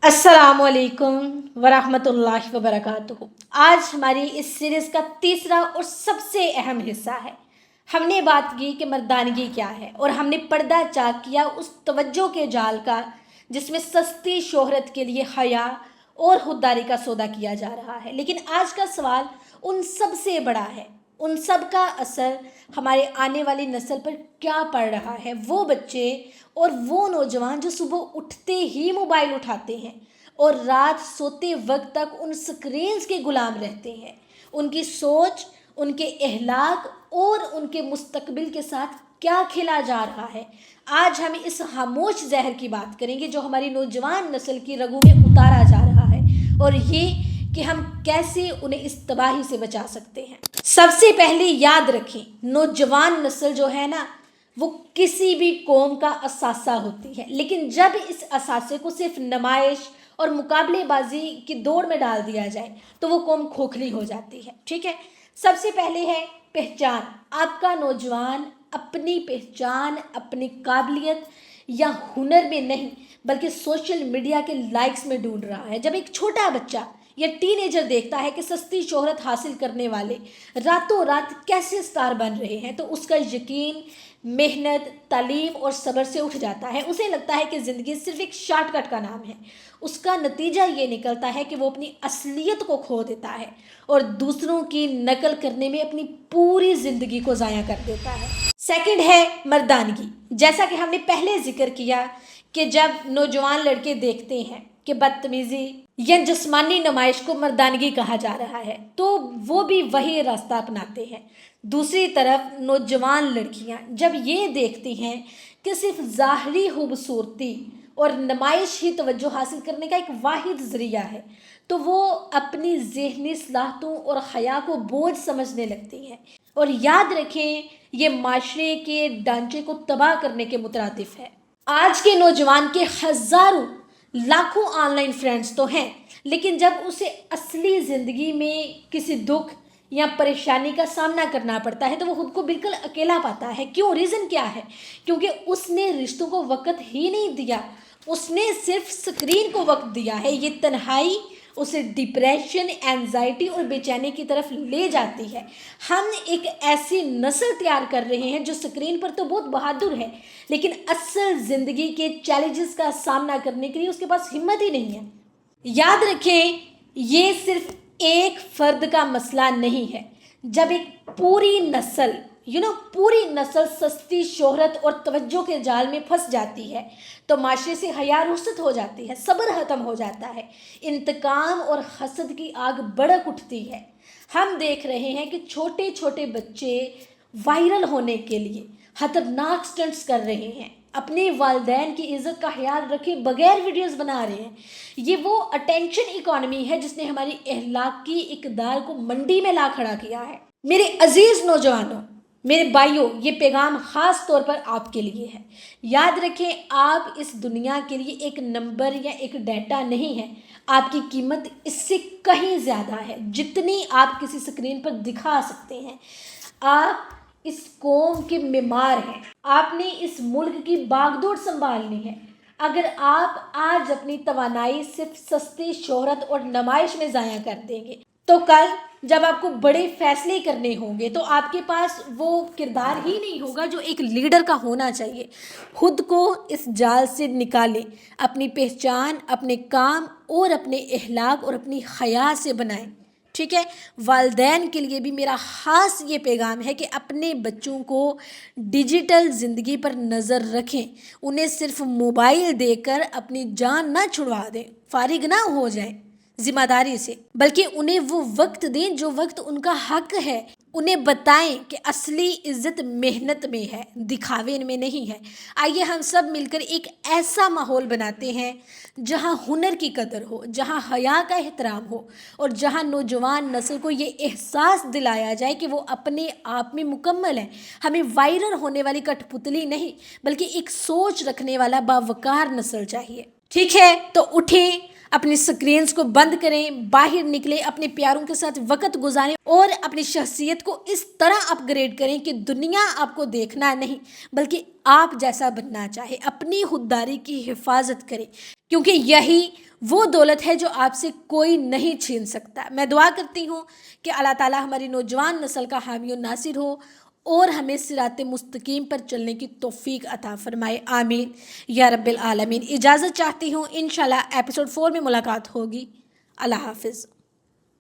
अस्सलामुअलैकुम वरहमतुल्लाहि वबरकातुहू। आज हमारी इस सीरीज़ का तीसरा और सबसे अहम हिस्सा है। हमने बात की कि मर्दानगी क्या है और हमने पर्दा चाक किया उस तवज्जो के जाल का जिसमें सस्ती शोहरत के लिए हया और खुददारी का सौदा किया जा रहा है। लेकिन आज का सवाल उन सब से बड़ा है, उन सब का असर हमारे आने वाली नस्ल पर क्या पड़ रहा है। वो बच्चे और वो नौजवान जो सुबह उठते ही मोबाइल उठाते हैं और रात सोते वक्त तक उन स्क्रीन्स के गुलाम रहते हैं, उनकी सोच, उनके अहलाक और उनके मुस्तकबिल के साथ क्या खेला जा रहा है। आज हम इस खामोश जहर की बात करेंगे जो हमारी नौजवान नस्ल की रगों में उतारा जा रहा है और ये कि हम कैसे उन्हें इस तबाही से बचा सकते हैं। सबसे पहले याद रखें, नौजवान नस्ल जो है ना, वो किसी भी कौम का असासा होती है, लेकिन जब इस असासे को सिर्फ नुमाइश और मुकाबलेबाजी की दौड़ में डाल दिया जाए तो वो कौम खोखली हो जाती है। ठीक है, सबसे पहले है पहचान। आपका नौजवान अपनी पहचान अपनी काबिलियत या हुनर में नहीं बल्कि सोशल मीडिया के लाइक्स में ढूंढ रहा है। जब एक छोटा बच्चा या टीनेजर देखता है कि सस्ती शोहरत हासिल करने वाले रातों रात कैसे स्टार बन रहे हैं तो उसका यकीन मेहनत, तालीम और सब्र से उठ जाता है। उसे लगता है कि ज़िंदगी सिर्फ एक शॉर्टकट का नाम है। उसका नतीजा ये निकलता है कि वो अपनी असलियत को खो देता है और दूसरों की नकल करने में अपनी पूरी ज़िंदगी को ज़ाया कर देता है। सेकंड है मर्दानगी। जैसा कि हमने पहले जिक्र किया कि जब नौजवान लड़के देखते हैं कि बदतमीज़ी या जिस्मानी नुमाइश को मर्दानगी कहा जा रहा है तो वो भी वही रास्ता अपनाते हैं। दूसरी तरफ नौजवान लड़कियां जब ये देखती हैं कि सिर्फ ज़ाहरी खूबसूरती और नुमाइश ही तवज्जो हासिल करने का एक वाहिद ज़रिया है तो वो अपनी ज़हनी सलाहतों और हया को बोझ समझने लगती हैं। और याद रखें, ये माशरे के ढांचे को तबाह करने के मुतरादिफ है। आज के नौजवान के हज़ारों लाखों ऑनलाइन फ्रेंड्स तो हैं, लेकिन जब उसे असली ज़िंदगी में किसी दुख या परेशानी का सामना करना पड़ता है तो वो खुद को बिल्कुल अकेला पाता है। क्यों? रीज़न क्या है? क्योंकि उसने रिश्तों को वक्त ही नहीं दिया, उसने सिर्फ स्क्रीन को वक्त दिया है। ये तन्हाई उसे डिप्रेशन, एंजाइटी और बेचैनी की तरफ ले जाती है। हम एक ऐसी नस्ल तैयार कर रहे हैं जो स्क्रीन पर तो बहुत बहादुर है लेकिन असल ज़िंदगी के चैलेंजेस का सामना करने के लिए उसके पास हिम्मत ही नहीं है। याद रखें, ये सिर्फ एक फ़र्द का मसला नहीं है। जब एक पूरी नस्ल पूरी नस्ल सस्ती शोहरत और तवज्जो के जाल में फंस जाती है तो माशरे से हया रुखसत हो जाती है, सब्र ख़त्म हो जाता है, इंतकाम और हसद की आग भड़क उठती है। हम देख रहे हैं कि छोटे छोटे बच्चे वायरल होने के लिए खतरनाक स्टंट्स कर रहे हैं, अपने वालिदैन की इज़्ज़त का ख्याल रखे बगैर वीडियोस बना रहे हैं। ये वो अटेंशन इकॉनमी है जिसने हमारी अहलाकी इक़दार को मंडी में ला खड़ा किया है। मेरे अजीज़ नौजवानों, मेरे भाइयों, ये पैगाम ख़ास तौर पर आपके लिए है। याद रखें, आप इस दुनिया के लिए एक नंबर या एक डाटा नहीं है। आपकी कीमत इससे कहीं ज़्यादा है जितनी आप किसी स्क्रीन पर दिखा सकते हैं। आप इस कौम के मेमार हैं, आपने इस मुल्क की बागडोर संभालनी है। अगर आप आज अपनी तवानाई सिर्फ सस्ती शोहरत और नुमाइश में ज़ाया कर देंगे तो कल जब आपको बड़े फैसले करने होंगे तो आपके पास वो किरदार ही नहीं होगा जो एक लीडर का होना चाहिए। खुद को इस जाल से निकालें, अपनी पहचान अपने काम और अपने अखलाक और अपनी हया से बनाएं। ठीक है, वालिदैन के लिए भी मेरा ख़ास ये पैगाम है कि अपने बच्चों को डिजिटल ज़िंदगी पर नज़र रखें। उन्हें सिर्फ मोबाइल देकर अपनी जान ना छुड़वा दें, फारिग ना हो जाएं ज़िम्मेदारी से, बल्कि उन्हें वो वक्त दें जो वक्त उनका हक है। उन्हें बताएं कि असली इज़्ज़त मेहनत में है, दिखावे में नहीं है। आइए हम सब मिलकर एक ऐसा माहौल बनाते हैं जहां हुनर की कदर हो, जहां हया का एहतराम हो और जहां नौजवान नस्ल को ये एहसास दिलाया जाए कि वो अपने आप में मुकम्मल है। हमें वायरल होने वाली कठपुतली नहीं बल्कि एक सोच रखने वाला बावकार नस्ल चाहिए। ठीक है, तो उठें, अपनी स्क्रीन्स को बंद करें, बाहर निकलें, अपने प्यारों के साथ वक्त गुजारें और अपनी शख्सियत को इस तरह अपग्रेड करें कि दुनिया आपको देखना नहीं बल्कि आप जैसा बनना चाहे। अपनी खुददारी की हिफाजत करें क्योंकि यही وہ دولت ہے جو آپ سے کوئی نہیں چھین سکتا۔ میں دعا کرتی ہوں کہ اللہ تعالیٰ ہماری نوجوان نسل کا حامی و ناصر ہو اور ہمیں صراط مستقیم پر چلنے کی توفیق عطا فرمائے، آمین یا رب العالمین۔ اجازت چاہتی ہوں، انشاءاللہ ایپیسوڈ 4 میں ملاقات ہوگی۔ اللہ حافظ۔